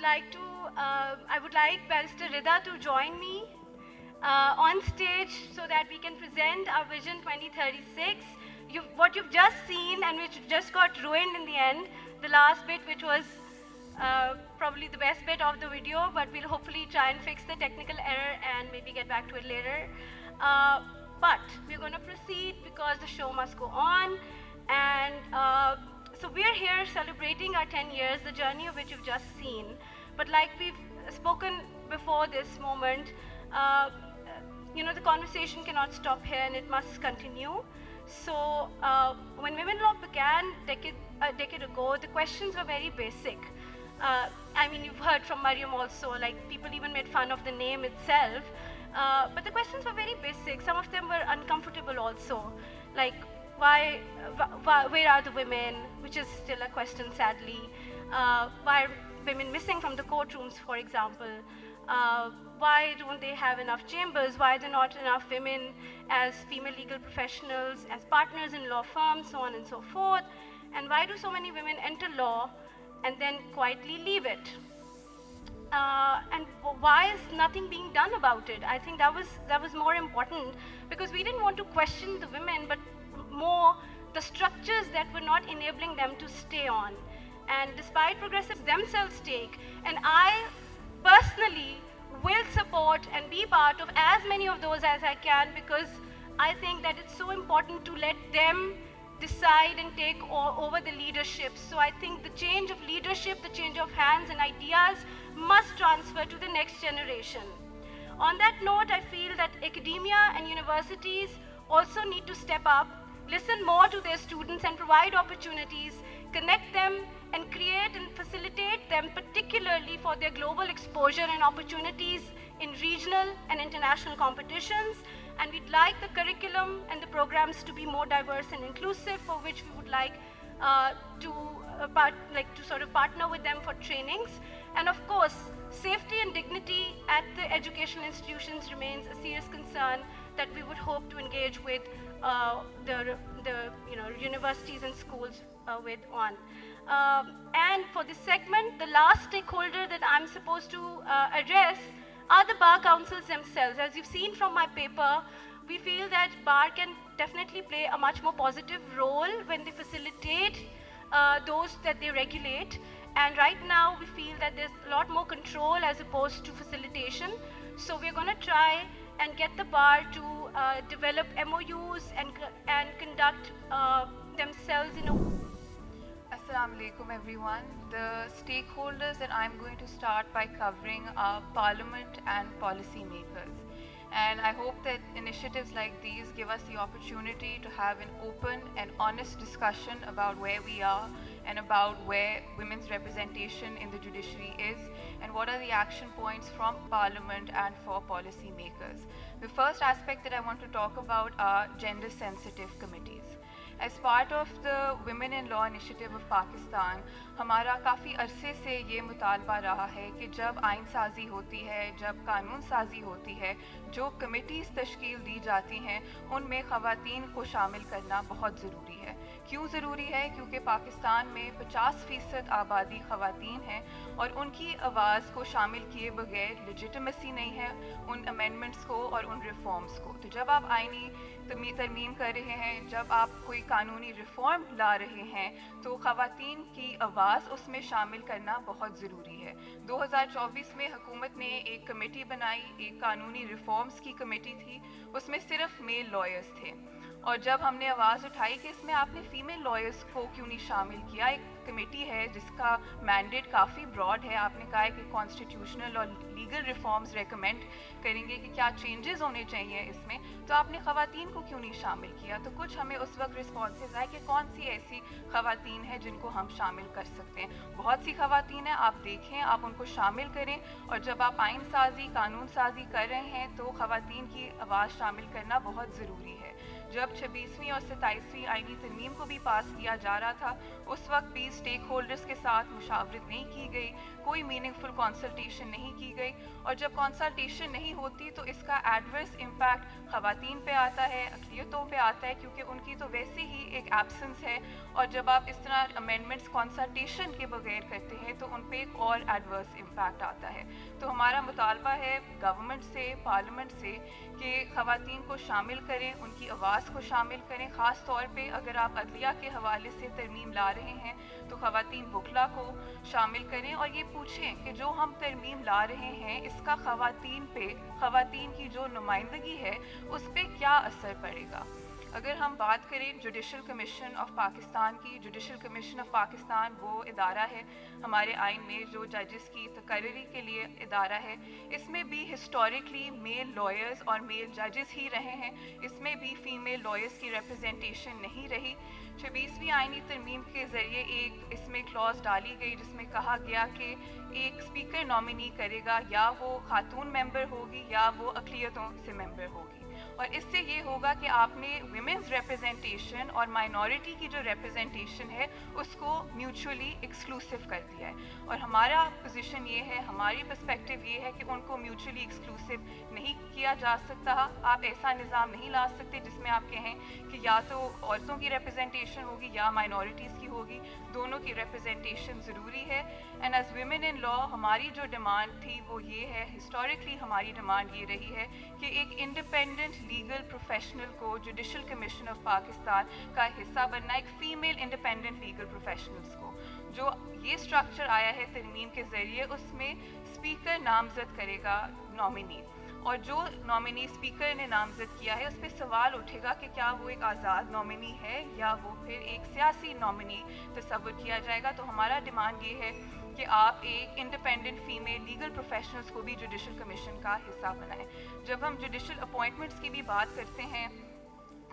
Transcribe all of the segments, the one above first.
I would like Barrister Rida to join me on stage so that we can present our Vision 2036. What you've just seen and which just got ruined in the end, the last bit, which was probably the best bit of the video, but we'll hopefully try and fix the technical error and maybe get back to it later. But we're going to proceed because the show must go on. And so we're here celebrating our 10 years, the journey of which you've just seen. But like we've spoken before this moment, the conversation cannot stop here and it must continue. So when Women Law began a decade ago, the questions were very basic. You've heard from Mariam also, like people even made fun of the name itself. But the questions were very basic. Some of them were uncomfortable also, like where are the women, which is still a question, sadly. Why are women missing from the courtrooms, for example? Why don't they have enough chambers? Why are there not enough women as female legal professionals, as partners in law firms, so on and so forth? And why do so many women enter law and then quietly leave it? And why is nothing being done about it? I think that was more important, because we didn't want to question the women, but more the structures that were not enabling them to stay on. And despite progressives themselves take, and I personally will support and be part of as many of those as I can, because I think that it's so important to let them decide and take over the leadership. So I think the change of leadership, the change of hands and ideas must transfer to the next generation. On that note, I feel that academia and universities also need to step up, listen more to their students and provide opportunities, connect them and create and facilitate them, particularly for their global exposure and opportunities in regional and international competitions. And we'd like the curriculum and the programs to be more diverse and inclusive, for which we would like to sort of partner with them for trainings. And of course, safety and dignity at the educational institutions remains a serious concern that we would hope to engage with the universities and schools with on. And for this segment, the last stakeholder that I'm supposed to address are the bar councils themselves. As you've seen from my paper, we feel that bar can definitely play a much more positive role when they facilitate those that they regulate. And right now, we feel that there's a lot more control as opposed to facilitation. So we're going to try and get the bar to develop MOUs and conduct themselves in a... Assalamu alaikum everyone. The stakeholders that I'm going to start by covering are Parliament and policymakers. And I hope that initiatives like these give us the opportunity to have an open and honest discussion about where we are and about where women's representation in the judiciary is, and what are the action points from Parliament and for policymakers. The first aspect that I want to talk about are gender-sensitive committees. As part of the Women in Law Initiative of Pakistan, हमारा काफ़ी अरसे से ये मुतालबा रहा है कि जब आइन साजी होती है, जब कानून साजी होती है, जो कमिटीज़ तश्कील दी जाती हैं, उनमें ख़वातीन को शामिल करना बहुत ज़रूरी है. क्यों ज़रूरी है? क्योंकि पाकिस्तान में 50% आबादी ख़वातीन हैं और उनकी आवाज़ को शामिल किए बगैर लेजिटिमेसी नहीं है उन अमेंडमेंट्स को और उन रिफॉर्म्स को. तो जब आप आइनी तरमीम कर रहे हैं, जब आप कोई कानूनी रिफॉर्म ला रहे हैं, तो ख़वातीन की आवाज़ उसमें शामिल करना बहुत ज़रूरी है. 2024 में हुकूमत ने एक कमेटी बनाई, एक कानूनी रिफॉर्म्स की कमेटी थी, उसमें सिर्फ मेल लॉयर्स थे. और जब हमने आवाज़ उठाई कि इसमें आपने फ़ीमेल लॉयर्स को क्यों नहीं शामिल किया, एक कमेटी है जिसका मैंडेट काफ़ी ब्रॉड है, आपने कहा है कि कॉन्स्टिट्यूशनल और लीगल रिफॉर्म्स रेकमेंड करेंगे कि क्या चेंजेस होने चाहिए इसमें, तो आपने ख़वातीन को क्यों नहीं शामिल किया. तो कुछ हमें उस वक्त रिस्पॉन्सेज आए कि कौन सी ऐसी ख़वातीन हैं जिनको हम शामिल कर सकते हैं. बहुत सी ख़वातीन हैं, आप देखें, आप उनको शामिल करें. और जब आप आइन साजी, कानून साजी कर रहे हैं, तो ख़वातीन की आवाज़ शामिल करना बहुत ज़रूरी है. جب 26ویں اور 27ویں آئینی ترمیم کو بھی پاس کیا جا رہا تھا اس وقت بھی اسٹیک ہولڈرز کے ساتھ مشاورت نہیں کی گئی, کوئی میننگ فل کنسلٹیشن نہیں کی گئی, اور جب کنسلٹیشن نہیں ہوتی تو اس کا ایڈورس امپیکٹ خواتین پہ آتا ہے, اقلیتوں پہ آتا ہے, کیونکہ ان کی تو ویسے ہی ایک ایبسنس ہے, اور جب آپ اس طرح امینڈمنٹس کنسلٹیشن کے بغیر کرتے ہیں تو ان پہ ایک اور ایڈورس امپیکٹ آتا ہے. تو ہمارا مطالبہ ہے گورنمنٹ سے, پارلیمنٹ سے, کہ خواتین کو شامل کریں, ان کی آواز کو شامل کریں. خاص طور پہ اگر آپ عدلیہ کے حوالے سے ترمیم لا رہے ہیں تو خواتین وکلا کو شامل کریں اور یہ پوچھیں کہ جو ہم ترمیم لا رہے ہیں اس کا خواتین پہ, خواتین کی جو نمائندگی ہے اس پہ کیا اثر پڑے گا. اگر ہم بات کریں جوڈیشل کمیشن آف پاکستان کی, جوڈیشل کمیشن آف پاکستان وہ ادارہ ہے ہمارے آئین میں جو ججز کی تقرری کے لیے ادارہ ہے. اس میں بھی ہسٹوریکلی میل لائرز اور میل ججز ہی رہے ہیں, اس میں بھی فیمیل لائرز کی ریپرزنٹیشن نہیں رہی. 26ویں آئینی ترمیم کے ذریعے ایک اس میں کلوز ڈالی گئی جس میں کہا گیا کہ ایک اسپیکر نامینی کرے گا, یا وہ خاتون ممبر ہوگی یا وہ اقلیتوں سے ممبر ہوگی, اور اس سے یہ ہوگا کہ آپ نے ویمنز ریپرزنٹیشن اور مائنورٹی کی جو ریپرزنٹیشن ہے اس کو میوچولی ایکسکلوسیو کر دیا ہے. اور ہمارا پوزیشن یہ ہے, ہماری پرسپیکٹیو یہ ہے کہ ان کو میوچولی ایکسکلوسیو نہیں کیا جا سکتا. آپ ایسا نظام نہیں لا سکتے جس میں آپ کہیں کہ یا تو عورتوں کی ریپرزنٹیشن ہوگی یا مائنورٹیز کی ہوگی, دونوں کی ریپرزنٹیشن ضروری ہے. اینڈ ایز ویمن ان لا ہماری جو ڈیمانڈ تھی وہ یہ ہے, ہسٹوریکلی ہماری ڈیمانڈ یہ رہی ہے کہ ایک انڈیپینڈنٹ لیگل پروفیشنل کو جوڈیشل کمیشن آف پاکستان کا حصہ بننا, ایک فیمیل انڈیپینڈنٹ لیگل پروفیشنلز کو. جو یہ اسٹرکچر آیا ہے ترمیم کے ذریعے اس میں اسپیکر نامزد کرے گا نامینی, اور جو نامینی اسپیکر نے نامزد کیا ہے اس پہ سوال اٹھے گا کہ کیا وہ ایک آزاد نامینی ہے یا وہ پھر ایک سیاسی نامینی تصور کیا جائے گا. تو ہمارا ڈیمانڈ یہ ہے کہ آپ ایک انڈیپینڈنٹ فیمیل لیگل پروفیشنلز کو بھی جوڈیشل کمیشن کا حصہ بنائیں. جب ہم جوڈیشل اپوائنٹمنٹس کی بھی بات کرتے ہیں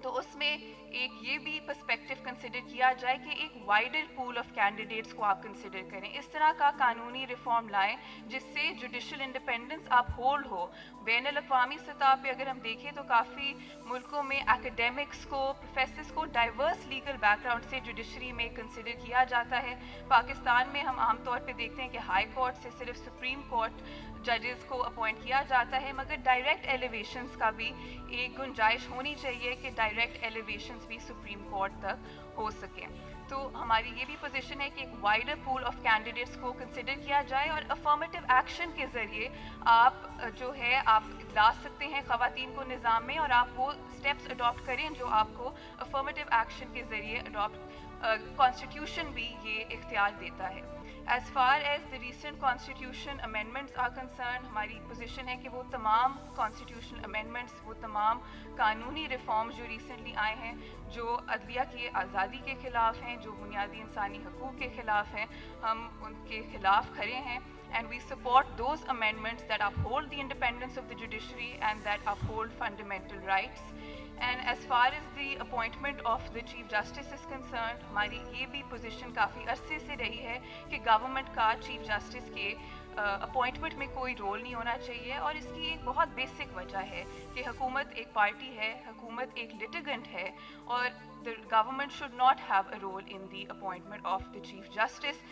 تو اس میں ایک یہ بھی پرسپیکٹیو کنسیڈر کیا جائے کہ ایک وائڈر پول آف کینڈیڈیٹس کو آپ کنسیڈر کریں. اس طرح کا قانونی ریفارم لائیں جس سے جوڈیشل انڈیپینڈنس اپ ہولڈ ہو. بین الاقوامی سطح پہ اگر ہم دیکھیں تو کافی ملکوں میں ایکیڈیمکس کو, پروفیسرس کو ڈائیورس لیگل بیک گراؤنڈ سے جوڈیشری میں کنسیڈر کیا جاتا ہے. پاکستان میں ہم عام طور پہ دیکھتے ہیں کہ ہائی کورٹ سے صرف سپریم کورٹ ججز کو اپوائنٹ کیا جاتا ہے, مگر ڈائریکٹ ایلیویشنز کا بھی ایک گنجائش ہونی چاہیے کہ ڈائریکٹ ایلیویشنز بھی سپریم کورٹ تک ہو سکیں. تو ہماری یہ بھی پوزیشن ہے کہ ایک وائڈر پول آف کینڈیڈیٹس کو کنسیڈر کیا جائے, اور افرمیٹیو ایکشن کے ذریعے آپ جو ہے آپ لا سکتے ہیں خواتین کو نظام میں, اور آپ وہ اسٹیپس اڈاپٹ کریں جو آپ کو افرمیٹیو ایکشن کے ذریعے کانسٹیٹیوشن بھی یہ اختیار دیتا ہے. As far as the recent constitution amendments are concerned, ہماری پوزیشن ہے کہ وہ تمام constitutional amendments, وہ تمام قانونی ریفارمز جو ریسنٹلی آئے ہیں, جو عدلیہ کی آزادی کے خلاف ہیں, جو بنیادی انسانی حقوق کے خلاف ہیں, ہم ان کے خلاف کھڑے ہیں. And we support those amendments that uphold the independence of the judiciary and that uphold fundamental rights. And as far as the appointment of the Chief Justice is concerned, ہماری یہ بھی پوزیشن کافی عرصے سے رہی ہے کہ گورنمنٹ کا chief justice کے اپوائنٹمنٹ میں کوئی رول نہیں ہونا چاہیے. اور اس کی ایک بہت بیسک وجہ ہے کہ حکومت ایک پارٹی ہے, حکومت ایک litigant ہے, اور the government should not have a role in the appointment of the Chief Justice.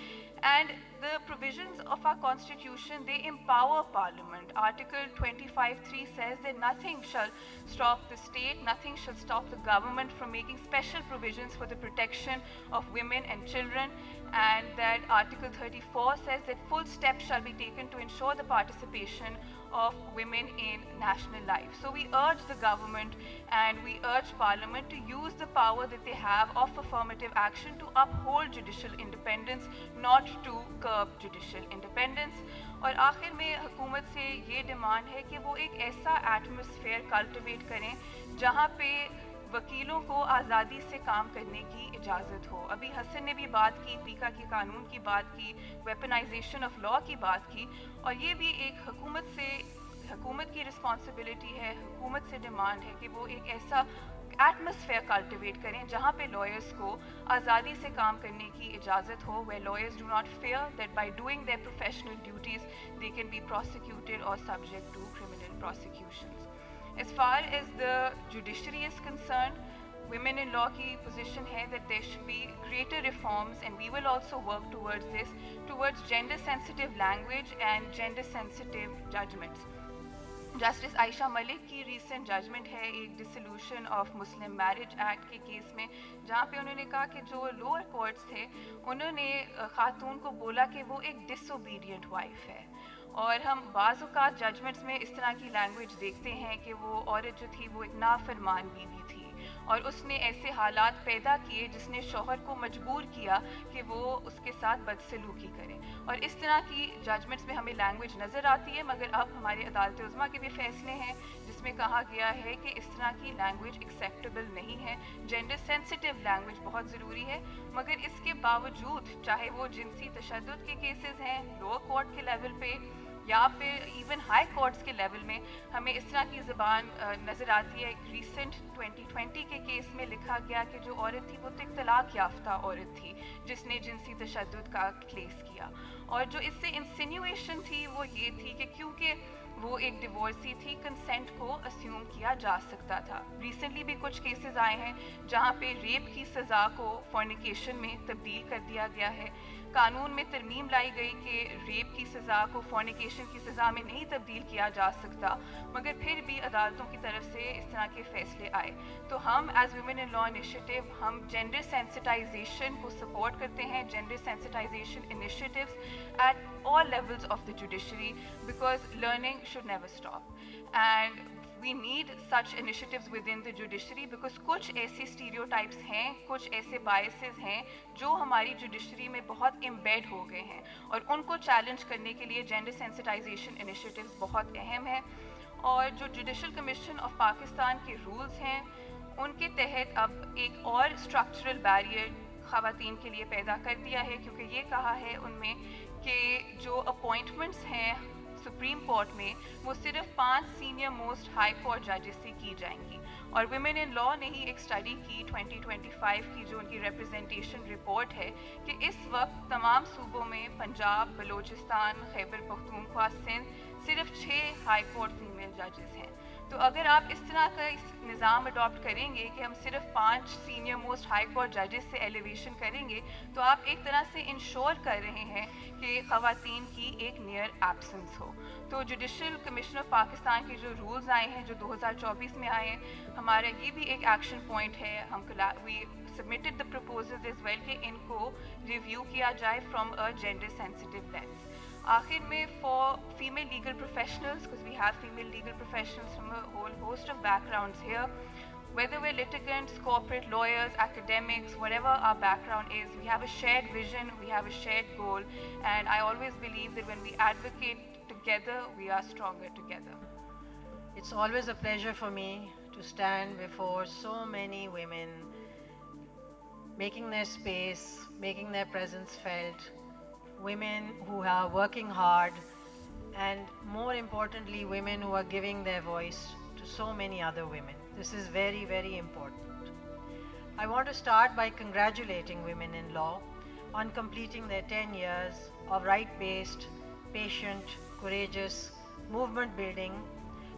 And the provisions of our constitution, they empower parliament. Article 25(3) says that nothing shall stop the state, nothing shall stop the government from making special provisions for the protection of women and children. And that Article 34 says that full steps shall be taken to ensure the participation of women in national life. So we urge the government and we urge parliament to use the power that they have of affirmative action to uphold judicial independence, not to curb judicial independence. اور آخر میں حکومت سے یہ demand ہے کہ وہ ایک ایسا ایٹماسفیئر کلٹیویٹ کریں جہاں پہ وکیلوں کو آزادی سے کام کرنے کی اجازت ہو. ابھی حسن نے بھی بات کی, پیکا کے قانون کی بات کی, ویپنائزیشن آف لا کی بات کی, اور یہ بھی ایک حکومت کی رسپانسبلٹی ہے, حکومت سے ڈیمانڈ ہے کہ وہ ایک ایسا ایٹماسفیئر کلٹیویٹ کریں جہاں پہ لائرس کو آزادی سے کام کرنے کی اجازت ہو, where lawyers do not fear that by doing their professional duties they can be prosecuted or subject to criminal prosecutions. As far as the judiciary is concerned, women in law کی position ہے that there should be greater reforms, and we will also work towards this, towards gender sensitive language and gender sensitive judgments. Justice Ayesha Malik کی recent judgment ہے ایک dissolution of Muslim marriage act کے case میں، جہاں پہ انہوں نے کہا کہ جو لوور کورٹس تھے انہوں نے خاتون کو بولا کہ وہ ایک ڈس اوبیڈینٹ وائف ہے. اور ہم بعض اوقات ججمنٹس میں اس طرح کی لینگویج دیکھتے ہیں کہ وہ عورت جو تھی وہ ایک نافرمان بیوی تھی اور اس نے ایسے حالات پیدا کیے جس نے شوہر کو مجبور کیا کہ وہ اس کے ساتھ بدسلوکی کرے. اور اس طرح کی ججمنٹس میں ہمیں لینگویج نظر آتی ہے، مگر اب ہمارے عدالت عظمیٰ کے بھی فیصلے ہیں جس میں کہا گیا ہے کہ اس طرح کی لینگویج ایکسیپٹیبل نہیں ہے. جینڈر سینسٹیو لینگویج بہت ضروری ہے، مگر اس کے باوجود چاہے وہ جنسی تشدد کے کیسز ہیں لوور کورٹ کے لیول پہ یا پھر ایون ہائی کورٹس کے لیول میں، ہمیں اس طرح کی زبان نظر آتی ہے. ایک ریسنٹ 2020 کے کیس میں لکھا گیا کہ جو عورت تھی وہ تو ایک طلاق یافتہ عورت تھی جس نے جنسی تشدد کا کیس کیا، اور جو اس سے انسینیویشن تھی وہ یہ تھی کہ کیونکہ وہ ایک ڈیورسی تھی کنسینٹ کو اسیوم کیا جا سکتا تھا. ریسنٹلی بھی کچھ کیسز آئے ہیں جہاں پہ ریپ کی سزا کو فورنیکیشن میں تبدیل کر دیا گیا ہے. قانون میں ترمیم لائی گئی کہ ریپ کی سزا کو فورنیکیشن کی سزا میں نہیں تبدیل کیا جا سکتا، مگر پھر بھی عدالتوں کی طرف سے اس طرح کے فیصلے آئے. تو ہم as women in law initiative ہم جینڈر سینسٹائزیشن کو سپورٹ کرتے ہیں، gender sensitisation initiatives at all levels of the judiciary, because learning should never stop, and we need such initiatives within the judiciary because کچھ ایسے stereotypes ہیں، کچھ ایسے biases ہیں جو ہماری جوڈیشری میں بہت امبیڈ ہو گئے ہیں، اور ان کو چیلنج کرنے کے لیے جینڈر سینسٹائزیشن انیشیٹیوز بہت اہم ہیں. اور جو جوڈیشل کمیشن آف پاکستان کے رولز ہیں ان کے تحت اب ایک اور اسٹرکچرل بیریئر خواتین کے لیے پیدا کر دیا ہے، کیونکہ یہ کہا ہے ان میں کہ جو اپوائنٹمنٹس ہیں سپریم کورٹ میں وہ صرف 5 سینئر موسٹ ہائی کورٹ ججز سے کی جائیں گی. اور ویمن ان لا نے ہی ایک اسٹڈی کی 2025 کی جو ان کی ریپرزنٹیشن رپورٹ ہے کہ اس وقت تمام صوبوں میں پنجاب، بلوچستان، خیبر پختونخوا، سندھ صرف 6 ہائی کورٹ فیمیل ججز ہیں. تو اگر آپ اس طرح کا اس نظام اڈاپٹ کریں گے کہ ہم صرف 5 سینئر موسٹ ہائی کورٹ ججز سے ایلیویشن کریں گے تو آپ ایک طرح سے انشور کر رہے ہیں کہ خواتین کی ایک نیئر ایبسنس ہو. تو جوڈیشل کمیشن آف پاکستان کے جو رولز آئے ہیں جو 2024 میں آئے ہیں، ہمارا یہ بھی ایک ایکشن پوائنٹ ہے. ہم we submitted the proposals as well کہ ان کو ریویو کیا جائے from a gender sensitive lens. آخر میں for female legal professionals, because we have female legal professionals from a whole host of backgrounds here, whether we're litigants, corporate lawyers, academics, whatever our background is, we have a shared vision, we have a shared goal, and I always believe that when we advocate together, we are stronger together. It's always a pleasure for me to stand before so many women, making their space, making their presence felt, women who are working hard, and more importantly, women who are giving their voice to so many other women. This is very, very important. I want to start by congratulating women in law on completing their 10 years of right-based, patient, courageous movement building.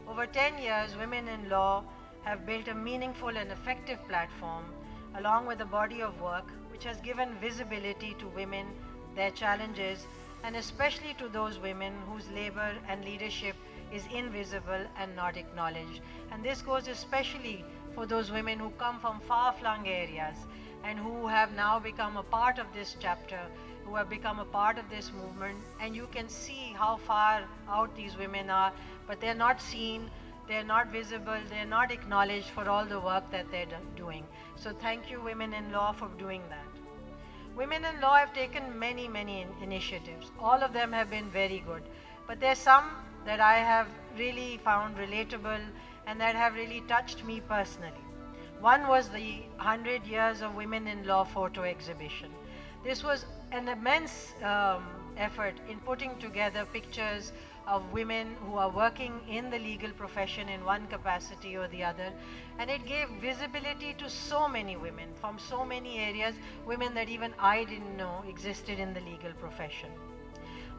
Over 10 years, women in law have built a meaningful and effective platform along with a body of work which has given visibility to women, their challenges, and especially to those women whose labor and leadership is invisible and not acknowledged. And this goes especially for those women who come from far-flung areas and who have now become a part of this chapter, who have become a part of this movement. And you can see how far out these women are, but they're not seen, they're not visible, they're not acknowledged for all the work that they're doing. So thank you, women in law, for doing that. Women in law have taken many, many initiatives. All of them have been very good. But there's some that I have really found relatable and that have really touched me personally. One was the 100 Years of Women in Law photo exhibition. This was an immense effort in putting together pictures of women who are working in the legal profession in one capacity or the other, and it gave visibility to so many women from so many areas, women that even I didn't know existed in the legal profession.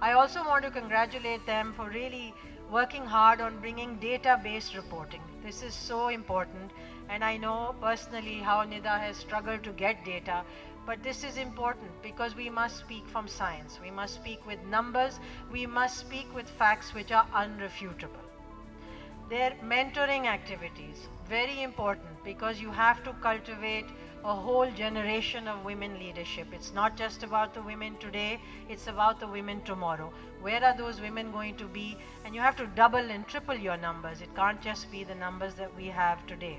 I also want to congratulate them for really working hard on bringing data-based reporting. This is so important, and I know personally how NIDA has struggled to get data, but this is important because we must speak from science. We must speak with numbers. We must speak with facts which are unrefutable. Their mentoring activities, very important because you have to cultivate a whole generation of women leadership. It's not just about the women today, it's about the women tomorrow. Where are those women going to be? And you have to double and triple your numbers. It can't just be the numbers that we have today.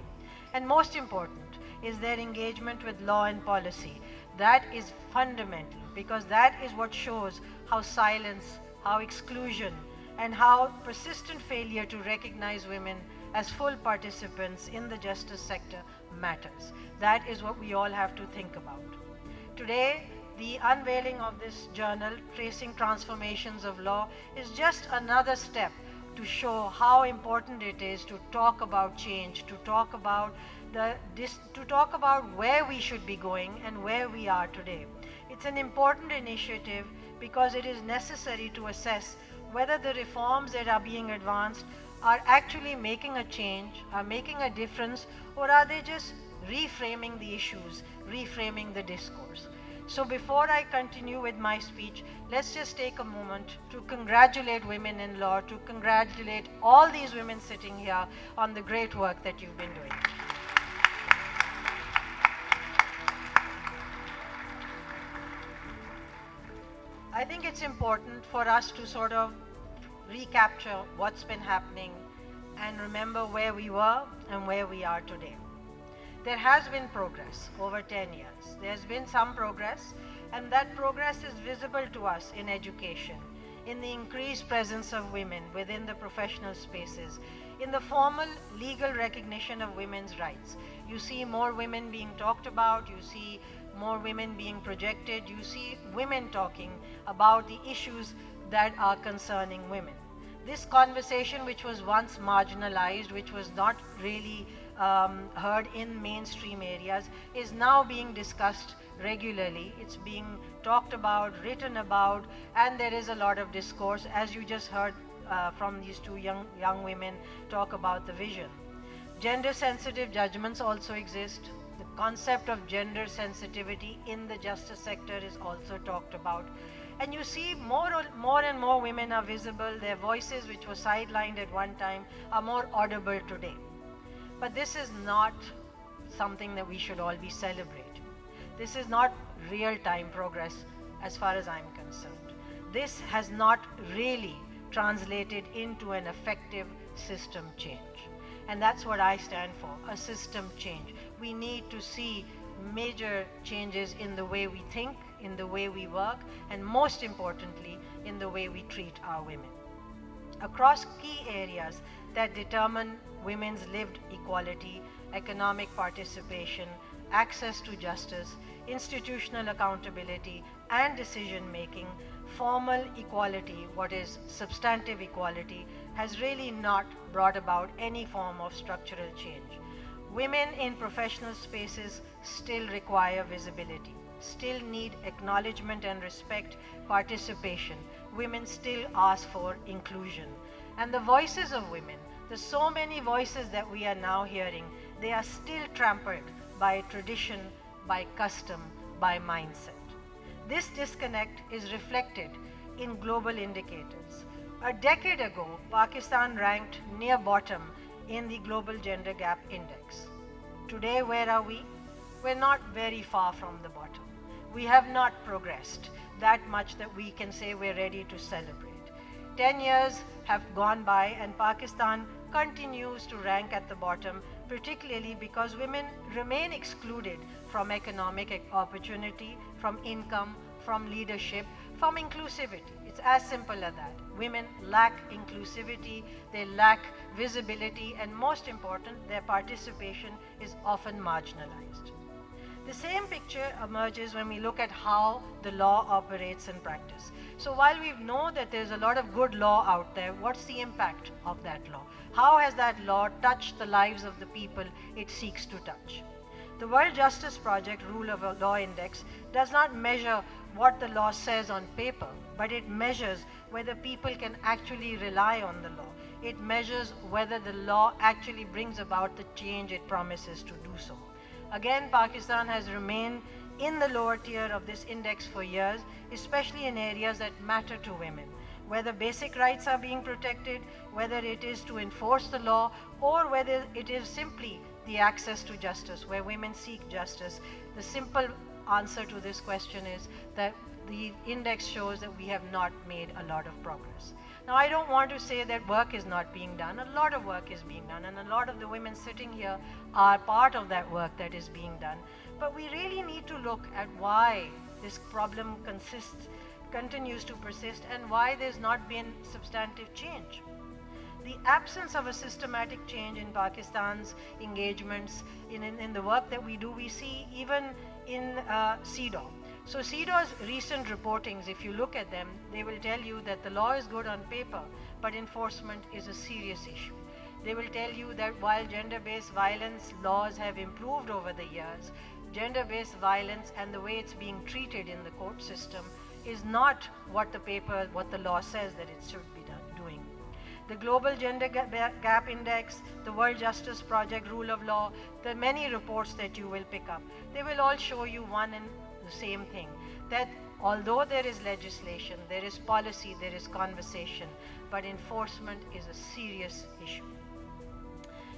And most important is their engagement with law and policy. That is fundamental because that is what shows how silence, how exclusion, and how persistent failure to recognize women as full participants in the justice sector matters. That is what we all have to think about. Today, the unveiling of this journal, Tracing Transformations of Law, is just another step to show how important it is to talk about change, to talk about where we should be going and where we are today. It's an important initiative because it is necessary to assess whether the reforms that are being advanced are actually making a change, are making a difference, or are they just reframing the issues, reframing the discourse. So before I continue with my speech, let's just take a moment to congratulate women in law, to congratulate all these women sitting here on the great work that you've been doing. I think it's important for us to sort of recapture what's been happening and remember where we were and where we are today. There has been progress over 10 years. There's been some progress, and that progress is visible to us in education, in the increased presence of women within the professional spaces, in the formal legal recognition of women's rights. You see more women being talked about, you see more women being projected, you see women talking about the issues that are concerning women. This conversation, which was once marginalized, which was not really heard in mainstream areas, is now being discussed regularly. It's being talked about, written about, and there is a lot of discourse, as you just heard from these two young women talk about the vision. Gender sensitive judgments also exist. The concept of gender sensitivity in the justice sector is also talked about. And you see more and more women are visible. Their voices, which were sidelined at one time, are more audible today. But this is not something that we should all be celebrating. This is not real-time progress as far as I'm concerned. This has not really translated into an effective system change. And that's what I stand for, a system change. We need to see major changes in the way we think, in the way we work, and most importantly, in the way we treat our women. Across key areas that determine women's lived equality, economic participation, access to justice, institutional accountability, and decision-making, formal equality, what is substantive equality, has really not brought about any form of structural change. Women in professional spaces still require visibility, still need acknowledgement and respect, participation. Women still ask for inclusion. And the voices of women, the so many voices that we are now hearing, they are still trampled by tradition, by custom, by mindset. This disconnect is reflected in global indicators. A decade ago, Pakistan ranked near bottom in the Global Gender Gap Index. Today, where are we? We're not very far from the bottom. We have not progressed that much that we can say we're ready to celebrate. 10 years have gone by and Pakistan continues to rank at the bottom, particularly because women remain excluded from economic opportunity, from income, from leadership, from inclusivity. It's as simple as that. Women lack inclusivity, they lack visibility, and most important, their participation is often marginalized. The same picture emerges when we look at how the law operates in practice. So while we know that there's a lot of good law out there, what's the impact of that law? How has that law touched the lives of the people it seeks to touch? The World Justice Project Rule of Law Index does not measure what the law says on paper, but it measures whether people can actually rely on the law. It measures whether the law actually brings about the change it promises to do so. Again, Pakistan has remained in the lower tier of this index for years, especially in areas that matter to women. Whether basic rights are being protected, whether it is to enforce the law, or whether it is simply the access to justice, where women seek justice, the simple answer to this question is that the index shows that we have not made a lot of progress. Now, I don't want to say that work is not being done. A lot of work is being done, and a lot of the women sitting here are part of that work that is being done. But we really need to look at why this problem continues to persist, and why there's not been substantive change. The absence of a systematic change in Pakistan's engagements in the work that we do, we see even in CEDAW. So CEDAW's recent reportings, if you look at them, they will tell you that the law is good on paper, but enforcement is a serious issue. They will tell you that while gender-based violence laws have improved over the years, gender-based violence and the way it's being treated in the court system is not what the law says that it should be doing. The Global Gender Gap Index, the World Justice Project Rule of Law, the many reports that you will pick up, they will all show you one and the same thing, that although there is legislation, there is policy, there is conversation, but enforcement is a serious issue.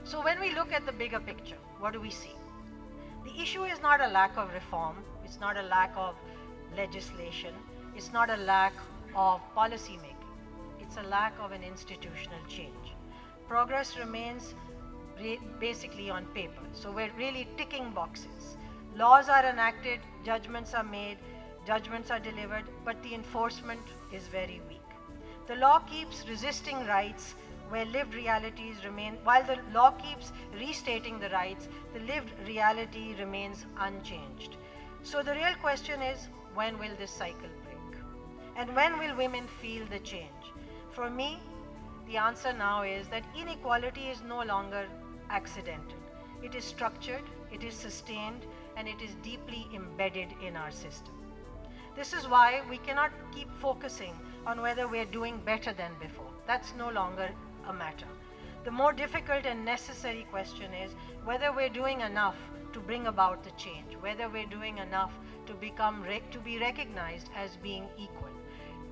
So when we look at the bigger picture, what do we see? The issue is not a lack of reform, it's not a lack of legislation, it's not a lack of policy making, it's a lack of an institutional change. Progress remains basically on paper, so we're really ticking boxes. Laws are enacted, judgments are made, judgments are delivered, but the enforcement is very weak. The law keeps resisting rights where lived realities remain, while the law keeps restating the rights, the lived reality remains unchanged. So the real question is, when will this cycle break? And when will women feel the change? For me, the answer now is that inequality is no longer accidental. It is structured, it is sustained, and it is deeply embedded in our system. This is why we cannot keep focusing on whether we're doing better than before. That's no longer a matter. The more difficult and necessary question is whether we're doing enough to bring about the change, whether we're doing enough to be recognized as being equal.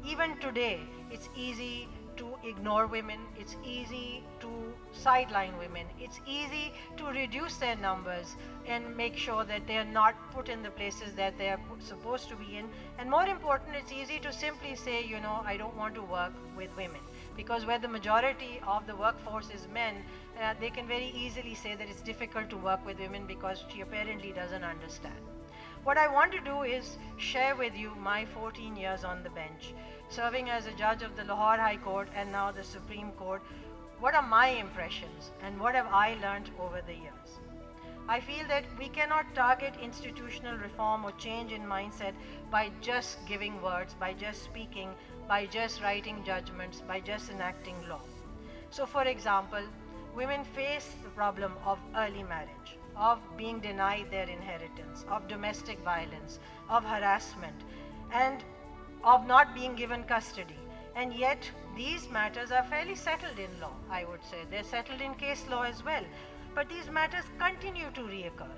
Even today, it's easy to ignore women, it's easy to sideline women, it's easy to reduce their numbers and make sure that they are not put in the places that they are supposed to be in. And more important, it's easy to simply say, I don't want to work with women. Because where the majority of the workforce is men, they can very easily say that it's difficult to work with women because she apparently doesn't understand. What I want to do is share with you my 14 years on the bench, serving as a judge of the Lahore High Court and now the Supreme Court. What are my impressions and what have I learned over the years? I feel that we cannot target institutional reform or change in mindset by just giving words, by just speaking, by just writing judgments, by just enacting law. So for example, women face the problem of early marriage, of being denied their inheritance, of domestic violence, of harassment, and of not being given custody. And yet these matters are fairly settled in law, I would say. They're settled in case law as well. But these matters continue to reoccur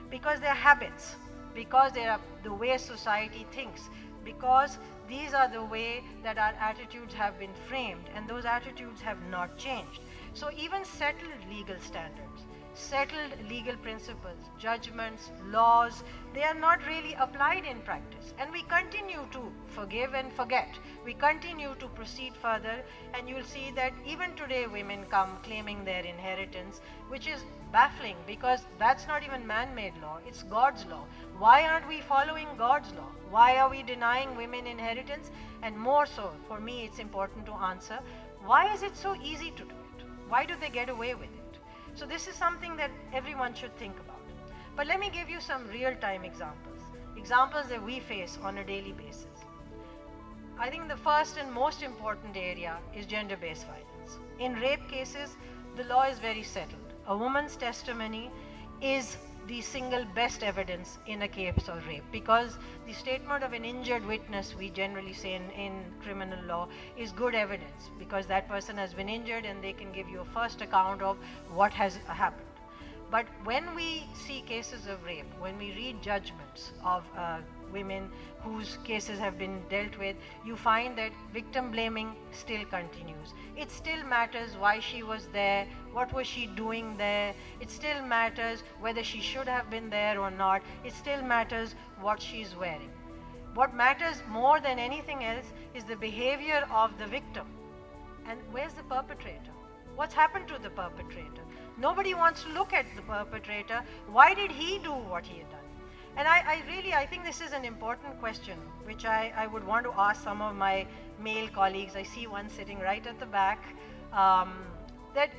because they're habits, because they are the way society thinks, because these are the way that our attitudes have been framed, and those attitudes have not changed. So even settled legal standards, settled legal principles, judgments, laws, they are not really applied in practice. And we continue to forgive and forget. We continue to proceed further, and you'll see that even today women come claiming their inheritance, which is baffling because that's not even man-made law, it's God's law. Why aren't we following God's law? Why are we denying women inheritance? And more so, for me, it's important to answer, why is it so easy to do it? Why do they get away with it? So this is something that everyone should think about. But let me give you some real-time examples that we face on a daily basis. I think the first and most important area is gender-based violence. In rape cases, the law is very settled. A woman's testimony is the single best evidence in a case of rape, because the statement of an injured witness, we generally say in criminal law, is good evidence, because that person has been injured and they can give you a first account of what has happened. But when we see cases of rape, when we read judgments of women whose cases have been dealt with, you find that victim blaming still continues. It still matters why she was there, what was she doing there. It still matters whether she should have been there or not. It still matters what she's wearing. What matters more than anything else is the behavior of the victim. And where's the perpetrator? What's happened to the perpetrator? Nobody wants to look at the perpetrator. Why did he do what he had done? And I think this is an important question, which I would want to ask some of my male colleagues. I see one sitting right at the back. That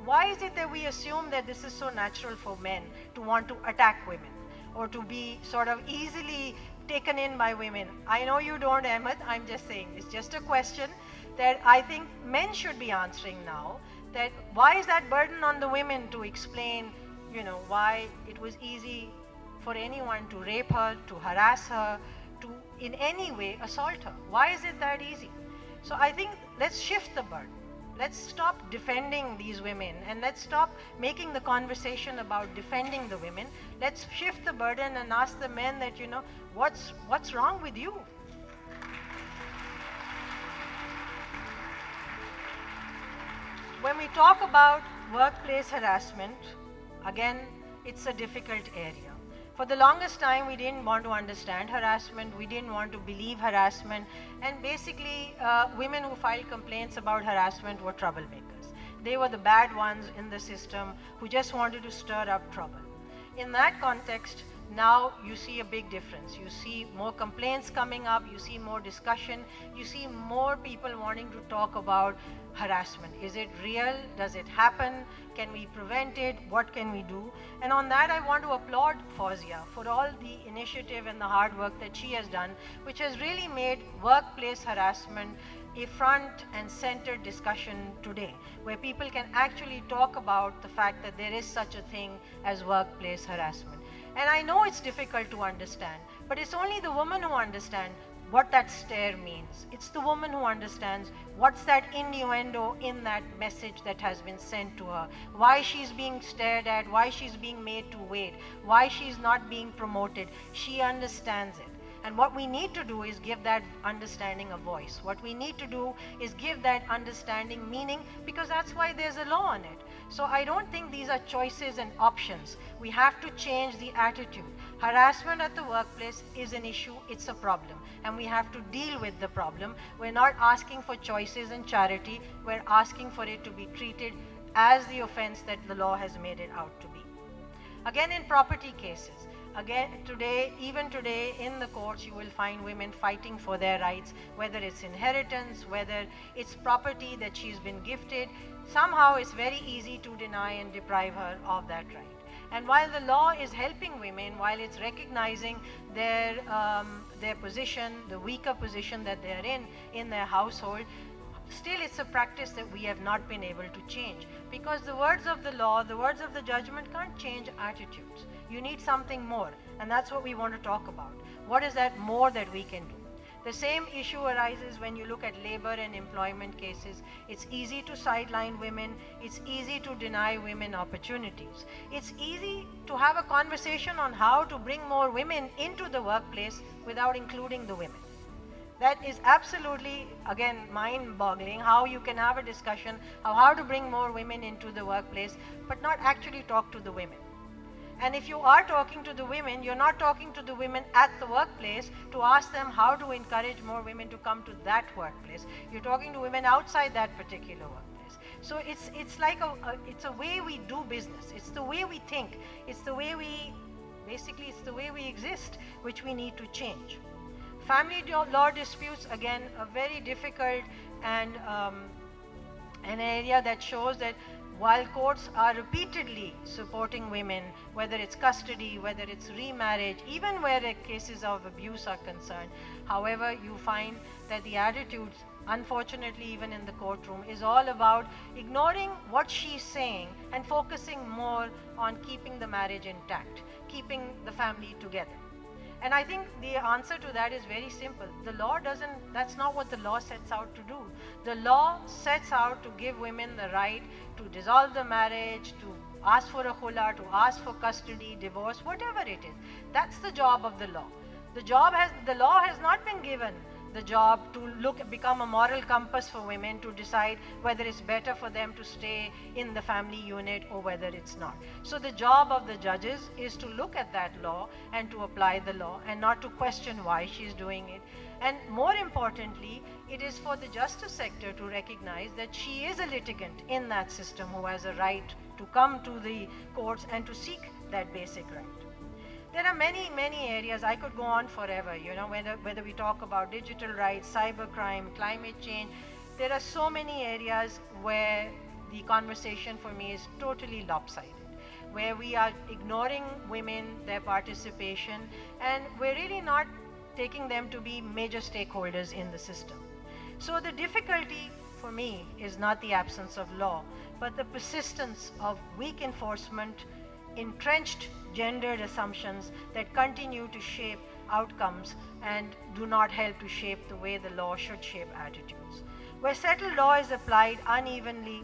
why is it that we assume that this is so natural for men to want to attack women or to be sort of easily taken in by women? I know you don't, Ahmed. I'm just saying it's just a question that I think men should be answering now. That why is that burden on the women to explain, why it was easy for anyone to rape her, to harass her, to in any way assault her? Why is it that easy? So I think let's shift the burden. Let's stop defending these women and let's stop making the conversation about defending the women. Let's shift the burden and ask the men that, what's wrong with you? When we talk about workplace harassment, again, it's a difficult area. For the longest time, we didn't want to understand harassment, we didn't want to believe harassment, and basically, women who filed complaints about harassment were troublemakers. They were the bad ones in the system who just wanted to stir up trouble. In that context, now you see a big difference. You see more complaints coming up, you see more discussion, you see more people wanting to talk about harassment. Is it real? Does it happen? Can we prevent it? What can we do? And on that, I want to applaud Fawzia for all the initiative and the hard work that she has done, which has really made workplace harassment a front and center discussion today, where people can actually talk about the fact that there is such a thing as workplace harassment. And I know it's difficult to understand, but it's only the woman who understands what that stare means. It's the woman who understands what's that innuendo in that message that has been sent to her, why she's being stared at, why she's being made to wait, why she's not being promoted. She understands it. And what we need to do is give that understanding a voice. What we need to do is give that understanding meaning, because that's why there's a law on it. So I don't think these are choices and options. We have to change the attitude. Harassment at the workplace is an issue, it's a problem, and we have to deal with the problem. We're not asking for choices and charity, we're asking for it to be treated as the offense that the law has made it out to be. Again, in property cases, even today in the courts, you will find women fighting for their rights, whether it's inheritance, whether it's property that she's been gifted. Somehow it's very easy to deny and deprive her of that right. And while the law is helping women, while it's recognizing their position, the weaker position that they're in their household, still it's a practice that we have not been able to change, because the words of the law, the words of the judgment can't change attitudes. You need something more, and that's what we want to talk about. What is that more that we can do? The same issue arises when you look at labor and employment cases. It's easy to sideline women. It's easy to deny women opportunities. It's easy to have a conversation on how to bring more women into the workplace without including the women. That is absolutely, again, mind-boggling, how you can have a discussion of how to bring more women into the workplace, but not actually talk to the women. And if you are talking to the women, you're not talking to the women at the workplace to ask them how to encourage more women to come to that workplace. You're talking to women outside that particular workplace. So it's like it's a way we do business. It's the way we think. It's the way it's the way we exist, which we need to change. Family law disputes, again, a very difficult and an area that shows that while courts are repeatedly supporting women, whether it's custody, whether it's remarriage, even where cases of abuse are concerned, however, you find that the attitudes unfortunately even in the courtroom, is all about ignoring what she's saying and focusing more on keeping the marriage intact, keeping the family together. And I think the answer to that is very simple. The law doesn't, that's not what the law sets out to do. The law sets out to give women the right to dissolve the marriage, to ask for a khula, to ask for custody, divorce, whatever it is. That's the job of the law. The law has not been given the job to become a moral compass for women to decide whether it's better for them to stay in the family unit or whether it's not. So the job of the judges is to look at that law and to apply the law and not to question why she's doing it. And more importantly, it is for the justice sector to recognize that she is a litigant in that system who has a right to come to the courts and to seek that basic right. There are many, many areas. I could go on forever, whether we talk about digital rights, cybercrime, climate change. There are so many areas where the conversation for me is totally lopsided, where we are ignoring women, their participation, and we're really not taking them to be major stakeholders in the system. So the difficulty for me is not the absence of law, but the persistence of weak enforcement, entrenched gendered assumptions that continue to shape outcomes and do not help to shape the way the law should shape attitudes. Where settled law is applied unevenly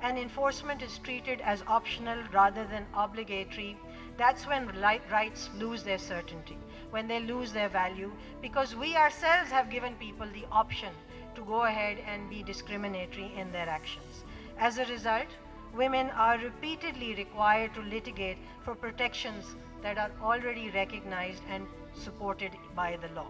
and enforcement is treated as optional rather than obligatory, that's when rights lose their certainty, when they lose their value, because we ourselves have given people the option to go ahead and be discriminatory in their actions. As a result, women are repeatedly required to litigate for protections that are already recognized and supported by the law.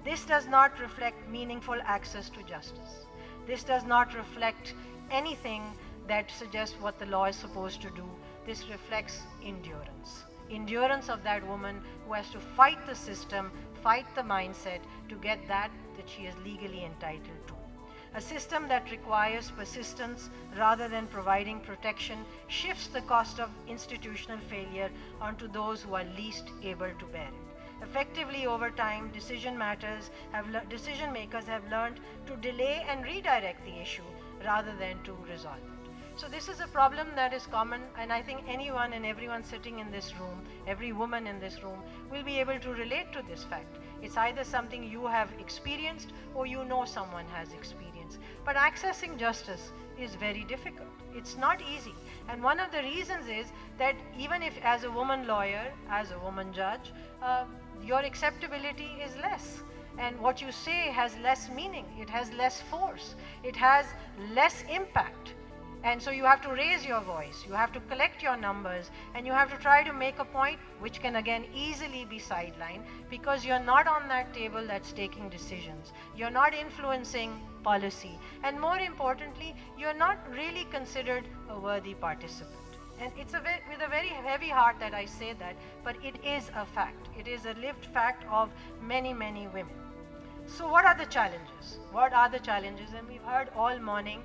This does not reflect meaningful access to justice. This does not reflect anything that suggests what the law is supposed to do. This reflects endurance. Endurance of that woman who has to fight the system, fight the mindset to get that she is legally entitled to. A system that requires persistence rather than providing protection shifts the cost of institutional failure onto those who are least able to bear it. Effectively, over time, decision makers have learned to delay and redirect the issue rather than to resolve it. So this is a problem that is common, and I think anyone and everyone sitting in this room, every woman in this room, will be able to relate to this fact. It's either something you have experienced or you know someone has experienced. But accessing justice is very difficult. It's not easy. And one of the reasons is that even if as a woman lawyer, as a woman judge, your acceptability is less. And what you say has less meaning. It has less force. It has less impact. And so you have to raise your voice, you have to collect your numbers, and you have to try to make a point which can again easily be sidelined because you're not on that table that's taking decisions. You're not influencing policy. And more importantly, you're not really considered a worthy participant. And it's with a very heavy heart that I say that, but it is a fact. It is a lived fact of many, many women. So what are the challenges? What are the challenges? And we've heard all morning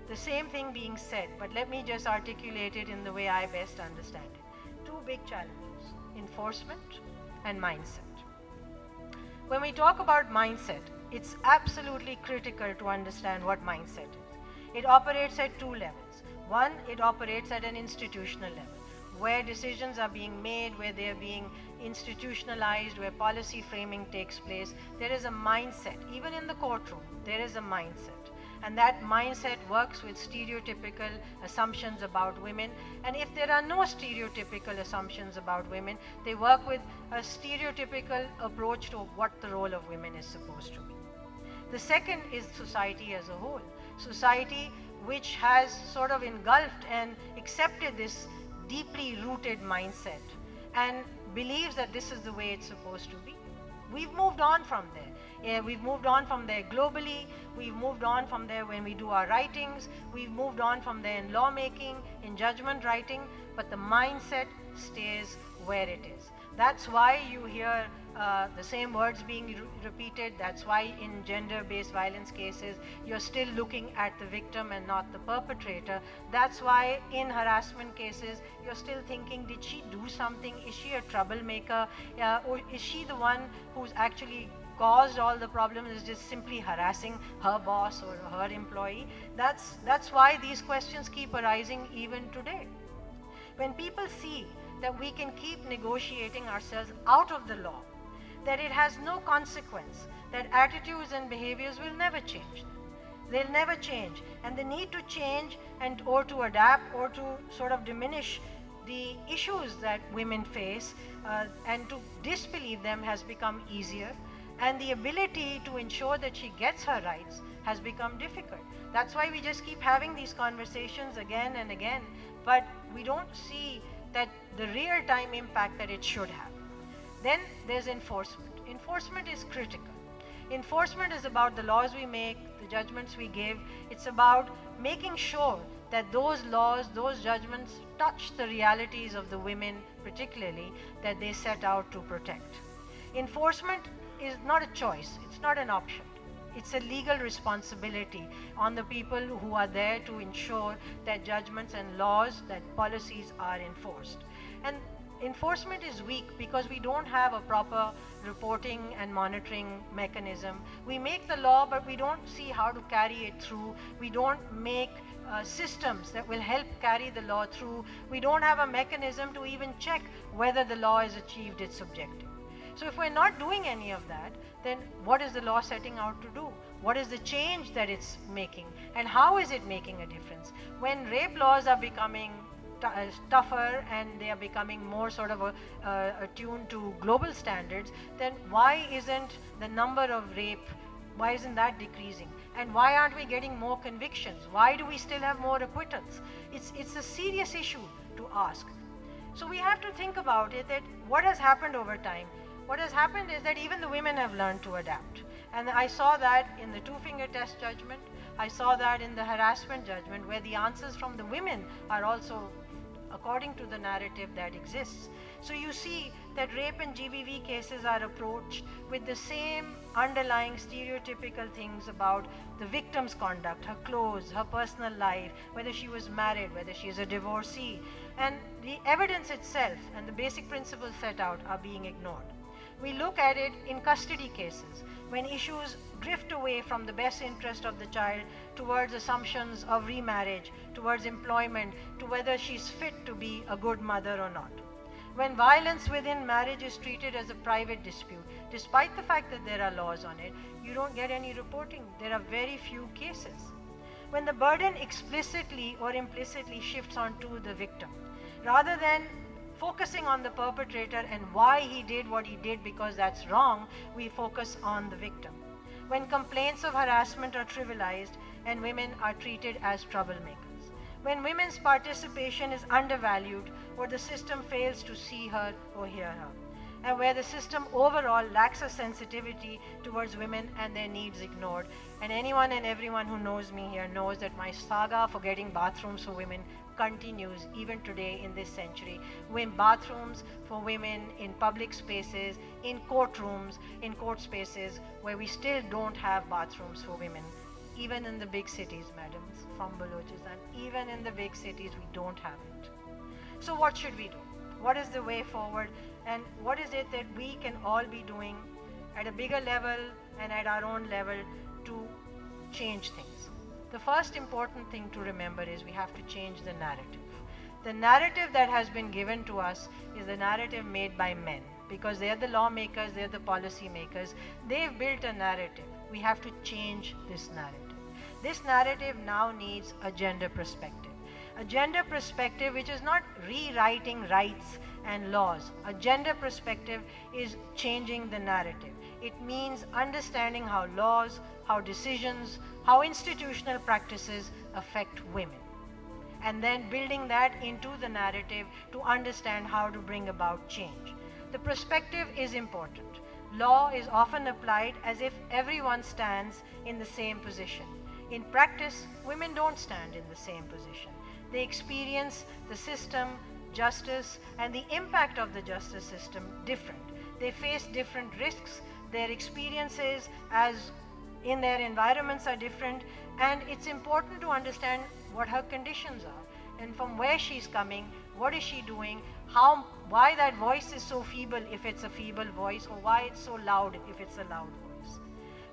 the same thing being said, but let me just articulate it in the way I best understand it. Two big challenges: enforcement and mindset. When we talk about mindset, it's absolutely critical to understand what mindset is. It operates at two levels. One, it operates at an institutional level, where decisions are being made, where they are being institutionalized, where policy framing takes place. There is a mindset. Even in the courtroom, there is a mindset. And that mindset works with stereotypical assumptions about women. And if there are no stereotypical assumptions about women, they work with a stereotypical approach to what the role of women is supposed to be. The second is society as a whole. Society which has sort of engulfed and accepted this deeply rooted mindset and believes that this is the way it's supposed to be. We've moved on from there. We've moved on from there globally. We've moved on from there when we do our writings. We've moved on from there in lawmaking, in judgment writing, but the mindset stays where it is. That's why you hear the same words being repeated. That's why in gender-based violence cases, you're still looking at the victim and not the perpetrator. That's why in harassment cases, you're still thinking, did she do something? Is she a troublemaker? Or is she the one who's actually caused all the problems is just simply harassing her boss or her employee. That's why these questions keep arising even today. When people see that we can keep negotiating ourselves out of the law, that it has no consequence, that attitudes and behaviors will never change. They'll never change, and the need to change and or to adapt or to sort of diminish the issues that women face and to disbelieve them has become easier, and the ability to ensure that she gets her rights has become difficult. That's why we just keep having these conversations again and again, but we don't see that the real-time impact that it should have. Then there's enforcement. Enforcement is critical. Enforcement is about the laws we make, the judgments we give. It's about making sure that those laws, those judgments touch the realities of the women, particularly, that they set out to protect. Enforcement is not a choice, it's not an option. It's a legal responsibility on the people who are there to ensure that judgments and laws, that policies are enforced. And enforcement is weak because we don't have a proper reporting and monitoring mechanism. We make the law, but we don't see how to carry it through. We don't make systems that will help carry the law through. We don't have a mechanism to even check whether the law has achieved its objective. So if we're not doing any of that, then what is the law setting out to do? What is the change that it's making? And how is it making a difference? When rape laws are becoming tougher and they are becoming more sort of attuned to global standards, then why isn't the number of rape, why isn't that decreasing? And why aren't we getting more convictions? Why do we still have more acquittals? It's a serious issue to ask. So we have to think about it, that what has happened over time. What has happened is that even the women have learned to adapt. And I saw that in the two-finger test judgment. I saw that in the harassment judgment, where the answers from the women are also according to the narrative that exists. So you see that rape and GBV cases are approached with the same underlying stereotypical things about the victim's conduct, her clothes, her personal life, whether she was married, whether she is a divorcee. And the evidence itself and the basic principles set out are being ignored. We look at it in custody cases, when issues drift away from the best interest of the child towards assumptions of remarriage, towards employment, to whether she's fit to be a good mother or not. When violence within marriage is treated as a private dispute, despite the fact that there are laws on it, you don't get any reporting. There are very few cases. When the burden explicitly or implicitly shifts onto the victim, rather than focusing on the perpetrator and why he did what he did because that's wrong, we focus on the victim. When complaints of harassment are trivialized and women are treated as troublemakers. When women's participation is undervalued or the system fails to see her or hear her. And where the system overall lacks a sensitivity towards women and their needs ignored. And anyone and everyone who knows me here knows that my saga for getting bathrooms for women continues even today in this century. Bathrooms for women in public spaces, in courtrooms, in court spaces, where we still don't have bathrooms for women. Even in the big cities, madams, from Balochistan, even in the big cities, we don't have it. So what should we do? What is the way forward? And what is it that we can all be doing at a bigger level and at our own level to change things? The first important thing to remember is we have to change the narrative. The narrative that has been given to us is the narrative made by men, because they're the lawmakers, they're the policy makers. They've built a narrative. We have to change this narrative. This narrative now needs a gender perspective. A gender perspective which is not rewriting rights and laws. A gender perspective is changing the narrative. It means understanding how laws, how decisions, how institutional practices affect women. And then building that into the narrative to understand how to bring about change. The perspective is important. Law is often applied as if everyone stands in the same position. In practice, women don't stand in the same position. They experience the system, justice, and the impact of the justice system different. They face different risks. Their experiences as in their environments are different, and it's important to understand what her conditions are and from where she's coming, what is she doing, why that voice is so feeble if it's a feeble voice, or why it's so loud if it's a loud voice.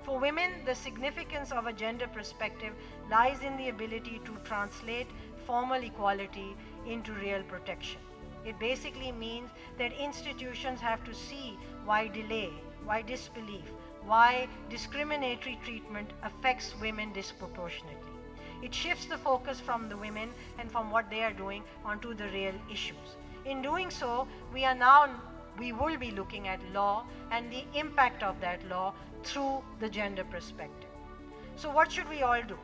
For women, the significance of a gender perspective lies in the ability to translate formal equality into real protection. It basically means that institutions have to see why delay, why disbelief, why discriminatory treatment affects women disproportionately. It shifts the focus from the women and from what they are doing onto the real issues. In doing so, we will be looking at law and the impact of that law through the gender perspective. So what should we all do?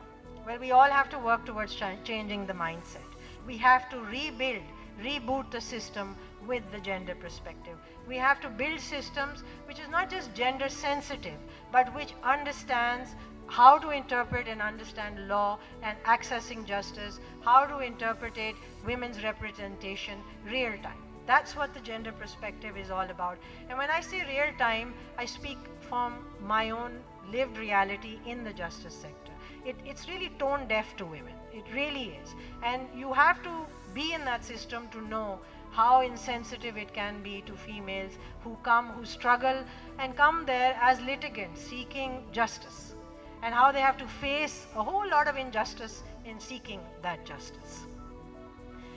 Well, we all have to work towards changing the mindset. We have to reboot the system with the gender perspective. We have to build systems which is not just gender sensitive, but which understands how to interpret and understand law and accessing justice, how to interpret women's representation real time. That's what the gender perspective is all about. And when I say real time, I speak from my own lived reality in the justice sector. It's really tone deaf to women. It really is. And you have to be in that system to know how insensitive it can be to females who struggle and come there as litigants seeking justice, and how they have to face a whole lot of injustice in seeking that justice.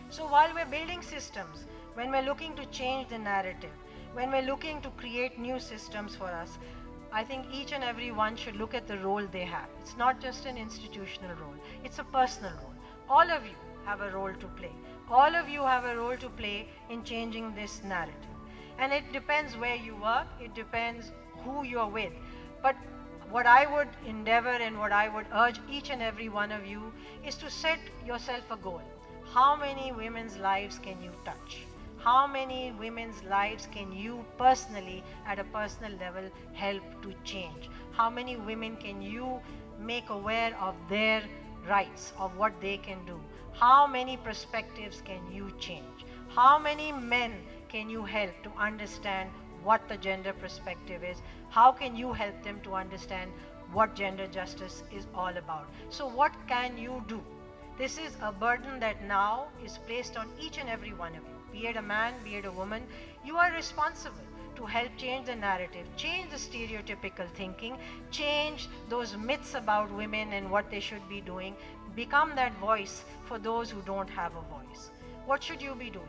So while we're building systems, when we're looking to change the narrative, when we're looking to create new systems for us, I think each and every one should look at the role they have. It's not just an institutional role, it's a personal role. All of you have a role to play. All of you have a role to play in changing this narrative. And it depends where you work, it depends who you're with. But what I would endeavor and what I would urge each and every one of you is to set yourself a goal. How many women's lives can you touch? How many women's lives can you personally, at a personal level, help to change? How many women can you make aware of their rights, of what they can do? How many perspectives can you change? How many men can you help to understand what the gender perspective is? How can you help them to understand what gender justice is all about? So what can you do? This is a burden that now is placed on each and every one of you. Be it a man, be it a woman, you are responsible to help change the narrative, change the stereotypical thinking, change those myths about women and what they should be doing, become that voice for those who don't have a voice. What should you be doing?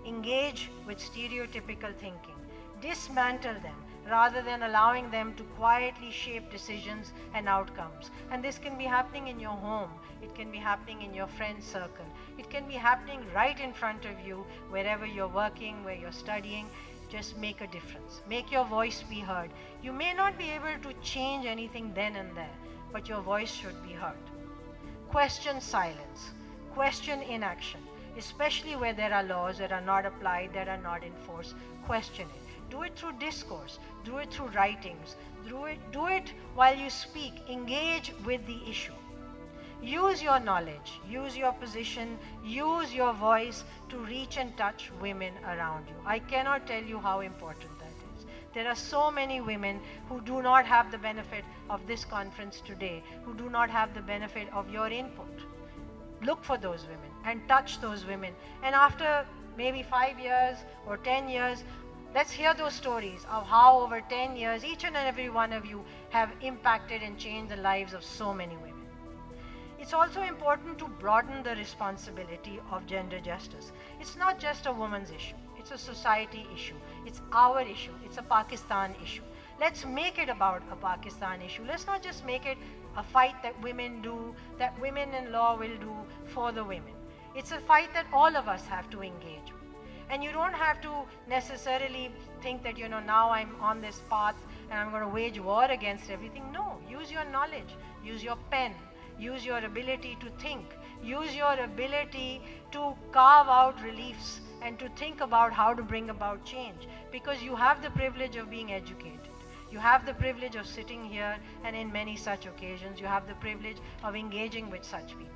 Engage with stereotypical thinking, dismantle them rather than allowing them to quietly shape decisions and outcomes. And this can be happening in your home, it can be happening in your friend circle, it can be happening right in front of you, wherever you're working, where you're studying. Just make a difference. Make your voice be heard. You may not be able to change anything then and there, but your voice should be heard. Question silence, question inaction, especially where there are laws that are not applied, that are not enforced. Question it. Do it through discourse, do it through writings, do it while you speak. Engage with the issue. Use your knowledge, use your position, use your voice to reach and touch women around you. I cannot tell you how important that is. There are so many women who do not have the benefit of this conference today, who do not have the benefit of your input. Look for those women and touch those women. And after maybe 5 years or 10 years, let's hear those stories of how over 10 years, each and every one of you have impacted and changed the lives of so many women. It's also important to broaden the responsibility of gender justice. It's not just a woman's issue. It's a society issue. It's our issue. It's a Pakistan issue. Let's make it about a Pakistan issue. Let's not just make it a fight that women do, that women in law will do for the women. It's a fight that all of us have to engage with. And you don't have to necessarily think that, now I'm on this path and I'm going to wage war against everything. No, use your knowledge, use your pen, use your ability to think, use your ability to carve out reliefs and to think about how to bring about change, because you have the privilege of being educated. You have the privilege of sitting here, and in many such occasions, you have the privilege of engaging with such people.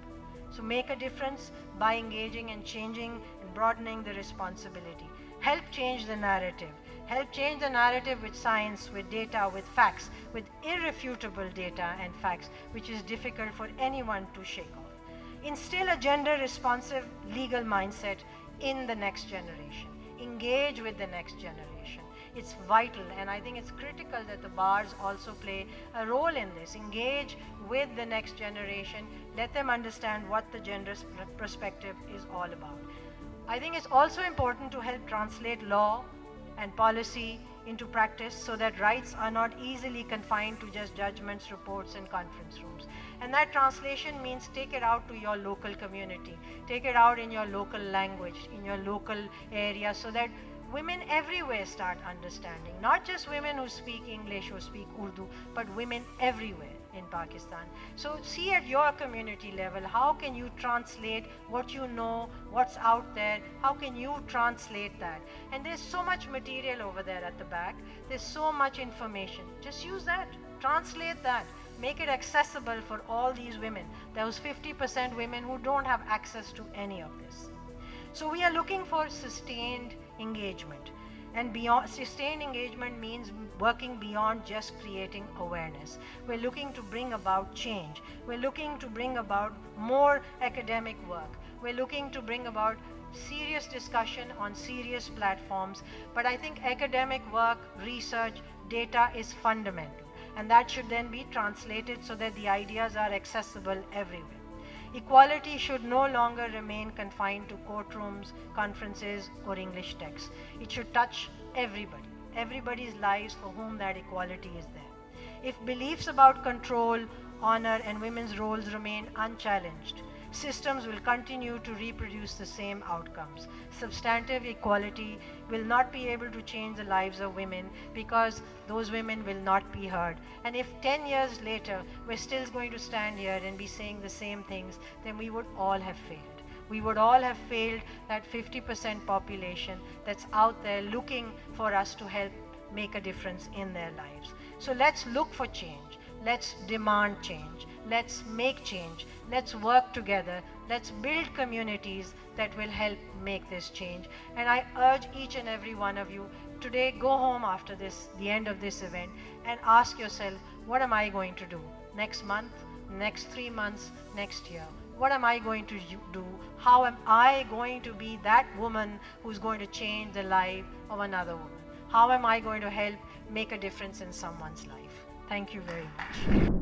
So make a difference by engaging and changing and broadening the responsibility. Help change the narrative. Help change the narrative with science, with data, with facts, with irrefutable data and facts, which is difficult for anyone to shake off. Instill a gender-responsive legal mindset in the next generation. Engage with the next generation. It's vital, and I think it's critical that the bars also play a role in this. Engage with the next generation, let them understand what the gender perspective is all about. I think it's also important to help translate law and policy into practice so that rights are not easily confined to just judgments, reports, and conference rooms. And that translation means take it out to your local community, take it out in your local language, in your local area, so that women everywhere start understanding. Not just women who speak English or speak Urdu, but women everywhere in Pakistan. So see at your community level, how can you translate what you know, what's out there, how can you translate that? And there's so much material over there at the back, there's so much information. Just use that, translate that, make it accessible for all these women, those 50% women who don't have access to any of this. So we are looking for sustained engagement. And beyond sustained engagement means working beyond just creating awareness. We're looking to bring about change. We're looking to bring about more academic work. We're looking to bring about serious discussion on serious platforms. But I think academic work, research, data is fundamental. And that should then be translated so that the ideas are accessible everywhere. Equality should no longer remain confined to courtrooms, conferences, or English texts. It should touch everybody, everybody's lives for whom that equality is there. If beliefs about control, honor, and women's roles remain unchallenged, systems will continue to reproduce the same outcomes. Substantive equality will not be able to change the lives of women because those women will not be heard. And if 10 years later we're still going to stand here and be saying the same things, then we would all have failed. We would all have failed that 50% population that's out there looking for us to help make a difference in their lives. So let's look for change. Let's demand change. Let's make change. Let's work together. Let's build communities that will help make this change. And I urge each and every one of you today, go home after this, the end of this event, and ask yourself, what am I going to do next month, next 3 months, next year? What am I going to do? How am I going to be that woman who's going to change the life of another woman? How am I going to help make a difference in someone's life? Thank you very much.